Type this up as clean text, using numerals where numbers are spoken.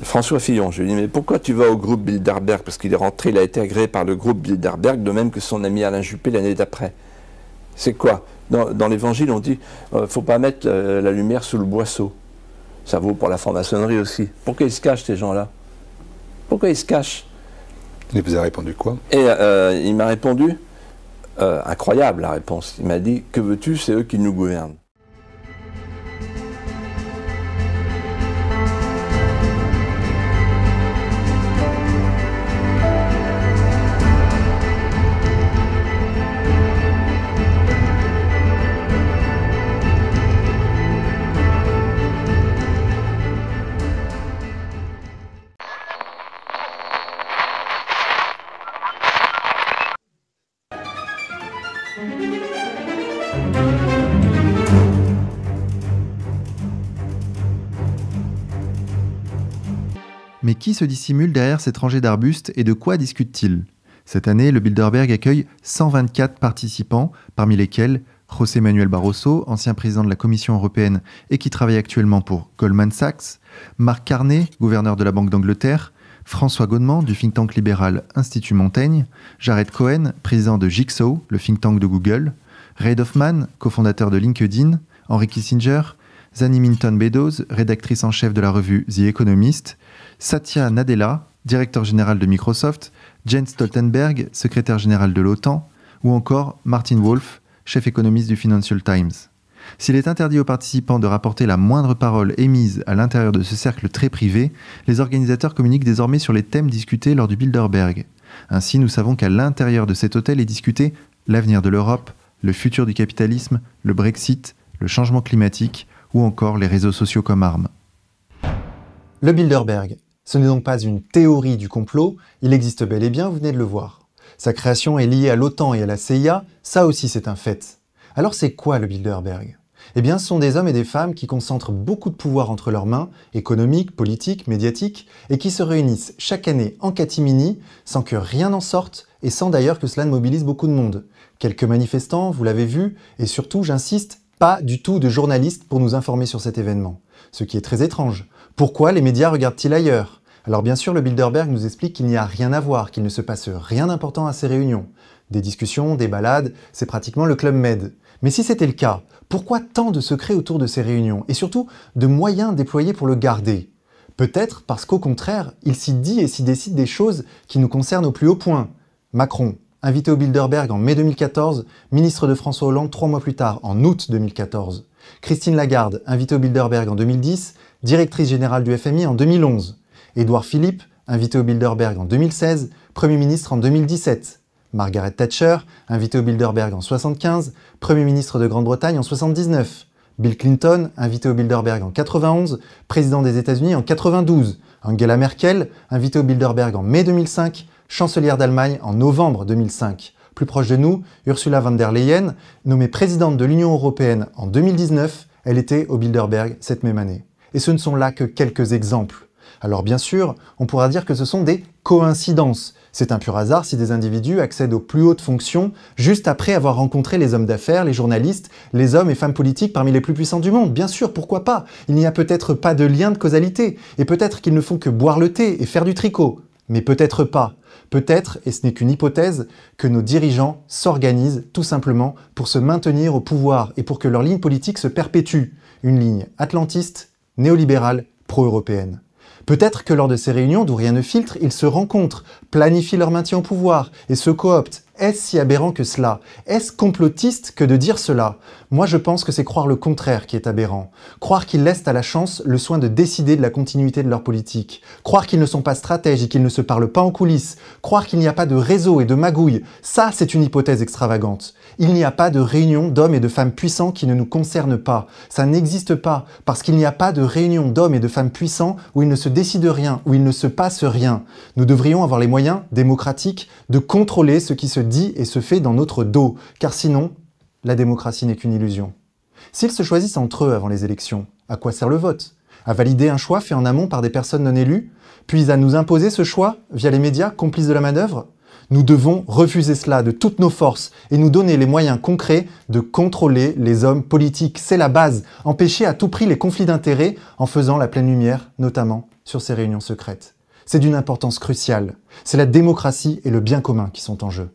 François Fillon, je lui dis, mais pourquoi tu vas au groupe Bilderberg? Parce qu'il est rentré, il a été agréé par le groupe Bilderberg, de même que son ami Alain Juppé l'année d'après. C'est quoi? Dans l'Évangile, on dit, faut pas mettre la lumière sous le boisseau. Ça vaut pour la franc-maçonnerie aussi. Pourquoi ils se cachent, ces gens-là? Pourquoi ils se cachent? Il vous a répondu quoi? Et il m'a répondu, incroyable la réponse, il m'a dit, que veux-tu, c'est eux qui nous gouvernent. Mais qui se dissimule derrière cette rangée d'arbustes et de quoi discute-t-il? Cette année, le Bilderberg accueille 124 participants, parmi lesquels José Manuel Barroso, ancien président de la Commission européenne et qui travaille actuellement pour Goldman Sachs, Mark Carney, gouverneur de la Banque d'Angleterre, François Gaudeman du think tank libéral Institut Montaigne, Jared Cohen, président de Jigsaw, le think tank de Google, Reid Hoffman, cofondateur de LinkedIn, Henry Kissinger, Zanny Minton-Beddoes, rédactrice en chef de la revue The Economist, Satya Nadella, directeur général de Microsoft, Jens Stoltenberg, secrétaire général de l'OTAN, ou encore Martin Wolf, chef économiste du Financial Times. S'il est interdit aux participants de rapporter la moindre parole émise à l'intérieur de ce cercle très privé, les organisateurs communiquent désormais sur les thèmes discutés lors du Bilderberg. Ainsi, nous savons qu'à l'intérieur de cet hôtel est discuté l'avenir de l'Europe, le futur du capitalisme, le Brexit, le changement climatique ou encore les réseaux sociaux comme armes. Le Bilderberg, ce n'est donc pas une théorie du complot, il existe bel et bien, vous venez de le voir. Sa création est liée à l'OTAN et à la CIA, ça aussi c'est un fait. Alors c'est quoi le Bilderberg? Eh bien ce sont des hommes et des femmes qui concentrent beaucoup de pouvoir entre leurs mains, économiques, politiques, médiatiques, et qui se réunissent chaque année en catimini, sans que rien n'en sorte, et sans d'ailleurs que cela ne mobilise beaucoup de monde. Quelques manifestants, vous l'avez vu, et surtout, j'insiste, pas du tout de journalistes pour nous informer sur cet événement. Ce qui est très étrange. Pourquoi les médias regardent-ils ailleurs? Alors bien sûr, le Bilderberg nous explique qu'il n'y a rien à voir, qu'il ne se passe rien d'important à ces réunions. Des discussions, des balades, c'est pratiquement le Club Med. Mais si c'était le cas, pourquoi tant de secrets autour de ces réunions? Et surtout, de moyens déployés pour le garder? Peut-être parce qu'au contraire, il s'y dit et s'y décide des choses qui nous concernent au plus haut point. Macron, invité au Bilderberg en mai 2014, ministre de François Hollande 3 mois plus tard, en août 2014. Christine Lagarde, invitée au Bilderberg en 2010, directrice générale du FMI en 2011. Édouard Philippe, invité au Bilderberg en 2016, Premier ministre en 2017. Margaret Thatcher, invité au Bilderberg en 1975, Premier ministre de Grande-Bretagne en 1979. Bill Clinton, invité au Bilderberg en 1991, président des États-Unis en 1992. Angela Merkel, invité au Bilderberg en mai 2005, chancelière d'Allemagne en novembre 2005. Plus proche de nous, Ursula von der Leyen, nommée présidente de l'Union européenne en 2019, elle était au Bilderberg cette même année. Et ce ne sont là que quelques exemples. Alors bien sûr, on pourra dire que ce sont des coïncidences. C'est un pur hasard si des individus accèdent aux plus hautes fonctions juste après avoir rencontré les hommes d'affaires, les journalistes, les hommes et femmes politiques parmi les plus puissants du monde. Bien sûr, pourquoi pas? Il n'y a peut-être pas de lien de causalité, et peut-être qu'ils ne font que boire le thé et faire du tricot. Mais peut-être pas. Peut-être, et ce n'est qu'une hypothèse, que nos dirigeants s'organisent tout simplement pour se maintenir au pouvoir et pour que leur ligne politique se perpétue. Une ligne atlantiste, néolibérale, pro-européenne. Peut-être que lors de ces réunions d'où rien ne filtre, ils se rencontrent, planifient leur maintien au pouvoir et se cooptent. Est-ce si aberrant que cela? Est-ce complotiste que de dire cela? Moi je pense que c'est croire le contraire qui est aberrant. Croire qu'ils laissent à la chance le soin de décider de la continuité de leur politique. Croire qu'ils ne sont pas stratèges et qu'ils ne se parlent pas en coulisses. Croire qu'il n'y a pas de réseau et de magouille. Ça c'est une hypothèse extravagante. Il n'y a pas de réunion d'hommes et de femmes puissants qui ne nous concernent pas. Ça n'existe pas parce qu'il n'y a pas de réunion d'hommes et de femmes puissants où il ne se décide rien, où il ne se passe rien. Nous devrions avoir les moyens démocratiques de contrôler ce qui se dit et se fait dans notre dos, car sinon, la démocratie n'est qu'une illusion. S'ils se choisissent entre eux avant les élections, à quoi sert le vote? À valider un choix fait en amont par des personnes non élues, puis à nous imposer ce choix via les médias complices de la manœuvre? Nous devons refuser cela de toutes nos forces et nous donner les moyens concrets de contrôler les hommes politiques. C'est la base, empêcher à tout prix les conflits d'intérêts en faisant la pleine lumière, notamment sur ces réunions secrètes. C'est d'une importance cruciale. C'est la démocratie et le bien commun qui sont en jeu.